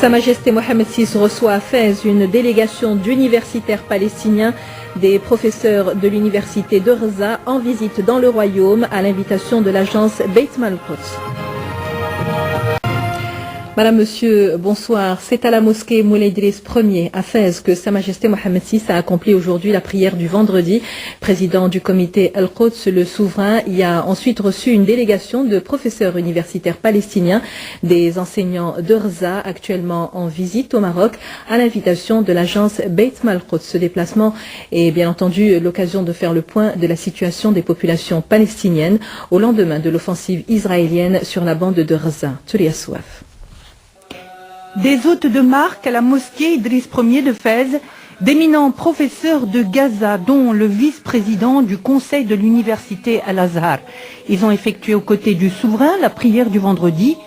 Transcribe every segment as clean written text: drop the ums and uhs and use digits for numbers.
Sa Majesté Mohamed VI reçoit à Fès une délégation d'universitaires palestiniens, des professeurs de l'université de Raza en visite dans le royaume à l'invitation de l'agence Beit Malkout. Madame, Monsieur, bonsoir. C'est à la mosquée Moulay Idriss Ier à Fès que Sa Majesté Mohamed VI a accompli aujourd'hui la prière du vendredi. Président du comité Al-Quds, le souverain, y a ensuite reçu une délégation de professeurs universitaires palestiniens, des enseignants de Raza actuellement en visite au Maroc à l'invitation de l'agence Beit Malkout. Ce déplacement est bien entendu l'occasion de faire le point de la situation des populations palestiniennes au lendemain de l'offensive israélienne sur la bande de Raza. Touria Souaf. Des hôtes de marque à la mosquée Idriss Ier de Fès, d'éminents professeurs de Gaza, dont le vice-président du conseil de l'université Al-Azhar. Ils ont effectué aux côtés du souverain la prière du vendredi.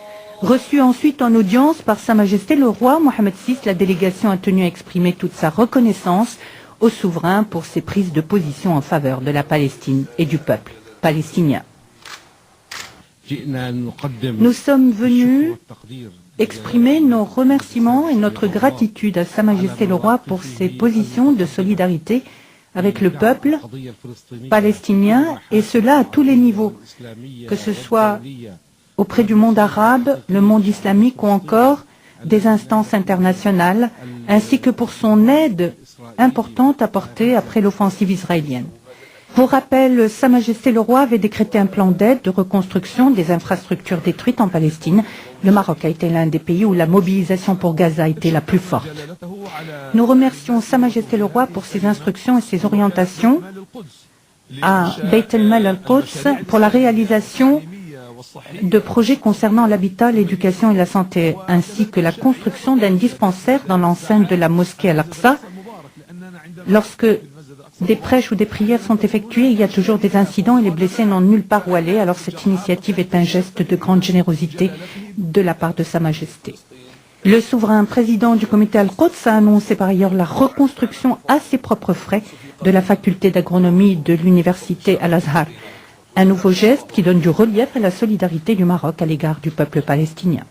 Reçue ensuite en audience par Sa Majesté le roi Mohamed VI, la délégation a tenu à exprimer toute sa reconnaissance au souverain pour ses prises de position en faveur de la Palestine et du peuple palestinien. Nous sommes venus exprimer nos remerciements et notre gratitude à Sa Majesté le Roi pour ses positions de solidarité avec le peuple palestinien, et cela à tous les niveaux, que ce soit auprès du monde arabe, le monde islamique ou encore des instances internationales, ainsi que pour son aide importante apportée après l'offensive israélienne. Pour rappel, Sa Majesté le Roi avait décrété un plan d'aide de reconstruction des infrastructures détruites en Palestine. Le Maroc a été l'un des pays où la mobilisation pour Gaza a été la plus forte. Nous remercions Sa Majesté le Roi pour ses instructions et ses orientations à Beit el-Mal al-Quds pour la réalisation de projets concernant l'habitat, l'éducation et la santé, ainsi que la construction d'un dispensaire dans l'enceinte de la mosquée Al-Aqsa. Lorsque des prêches ou des prières sont effectuées, il y a toujours des incidents et les blessés n'ont nulle part où aller. Alors cette initiative est un geste de grande générosité de la part de Sa Majesté. Le souverain président du comité Al-Quds a annoncé par ailleurs la reconstruction à ses propres frais de la faculté d'agronomie de l'université Al-Azhar. Un nouveau geste qui donne du relief à la solidarité du Maroc à l'égard du peuple palestinien.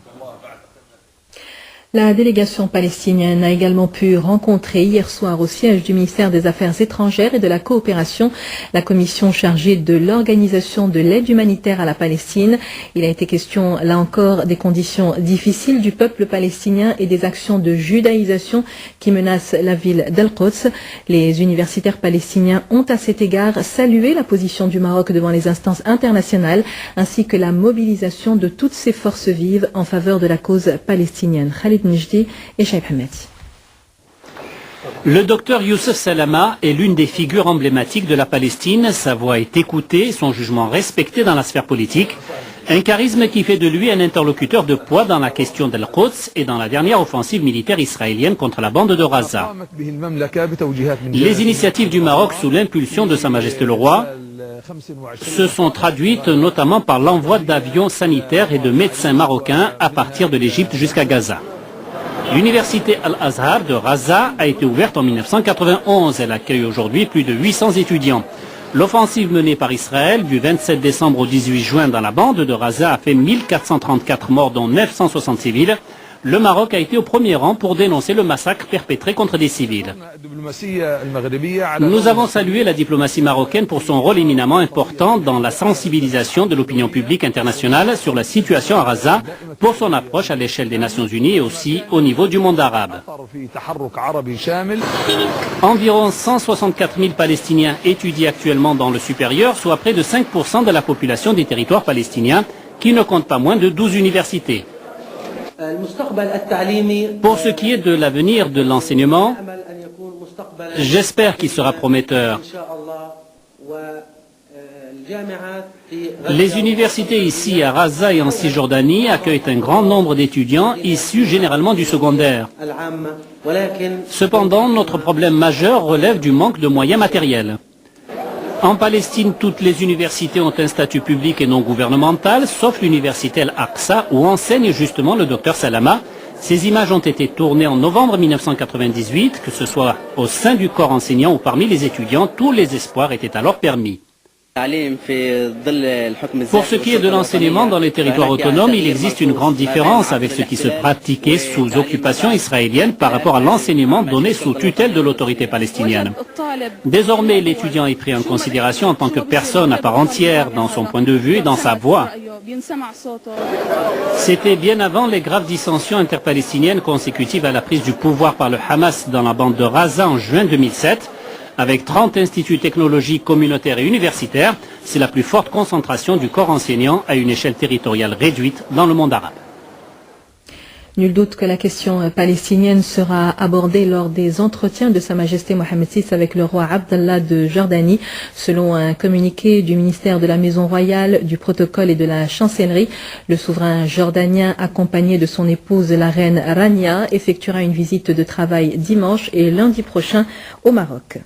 La délégation palestinienne a également pu rencontrer hier soir au siège du ministère des Affaires étrangères et de la coopération la commission chargée de l'organisation de l'aide humanitaire à la Palestine. Il a été question, là encore, des conditions difficiles du peuple palestinien et des actions de judaïsation qui menacent la ville d'Al-Quds. Les universitaires palestiniens ont à cet égard salué la position du Maroc devant les instances internationales ainsi que la mobilisation de toutes ces forces vives en faveur de la cause palestinienne. Khalid Nijdi et Shaib Hameti. Le docteur Youssef Salama est l'une des figures emblématiques de la Palestine. Sa voix est écoutée, son jugement respecté dans la sphère politique. Un charisme qui fait de lui un interlocuteur de poids dans la question d'Al-Quds et dans la dernière offensive militaire israélienne contre la bande de Raza. Les initiatives du Maroc sous l'impulsion de Sa Majesté le Roi se sont traduites notamment par l'envoi d'avions sanitaires et de médecins marocains à partir de l'Égypte jusqu'à Gaza. L'université Al-Azhar de Raza a été ouverte en 1991. Elle accueille aujourd'hui plus de 800 étudiants. L'offensive menée par Israël du 27 décembre au 18 juin dans la bande de Raza a fait 1434 morts, dont 960 civils. Le Maroc a été au premier rang pour dénoncer le massacre perpétré contre des civils. Nous avons salué la diplomatie marocaine pour son rôle éminemment important dans la sensibilisation de l'opinion publique internationale sur la situation à Raza, pour son approche à l'échelle des Nations Unies et aussi au niveau du monde arabe. Environ 164 000 Palestiniens étudient actuellement dans le supérieur, soit près de 5% de la population des territoires palestiniens, qui ne compte pas moins de 12 universités. Pour ce qui est de l'avenir de l'enseignement, j'espère qu'il sera prometteur. Les universités ici à Raza et en Cisjordanie accueillent un grand nombre d'étudiants issus généralement du secondaire. Cependant, notre problème majeur relève du manque de moyens matériels. En Palestine, toutes les universités ont un statut public et non gouvernemental, sauf l'université Al-Aqsa où enseigne justement le docteur Salama. Ces images ont été tournées en novembre 1998, que ce soit au sein du corps enseignant ou parmi les étudiants, tous les espoirs étaient alors permis. Pour ce qui est de l'enseignement dans les territoires autonomes, il existe une grande différence avec ce qui se pratiquait sous occupation israélienne par rapport à l'enseignement donné sous tutelle de l'autorité palestinienne. Désormais, l'étudiant est pris en considération en tant que personne à part entière dans son point de vue et dans sa voix. C'était bien avant les graves dissensions interpalestiniennes consécutives à la prise du pouvoir par le Hamas dans la bande de Gaza en juin 2007. Avec 30 instituts technologiques communautaires et universitaires, c'est la plus forte concentration du corps enseignant à une échelle territoriale réduite dans le monde arabe. Nul doute que la question palestinienne sera abordée lors des entretiens de Sa Majesté Mohammed VI avec le roi Abdallah de Jordanie. Selon un communiqué du ministère de la Maison Royale, du Protocole et de la Chancellerie, le souverain jordanien, accompagné de son épouse la reine Rania, effectuera une visite de travail dimanche et lundi prochain au Maroc.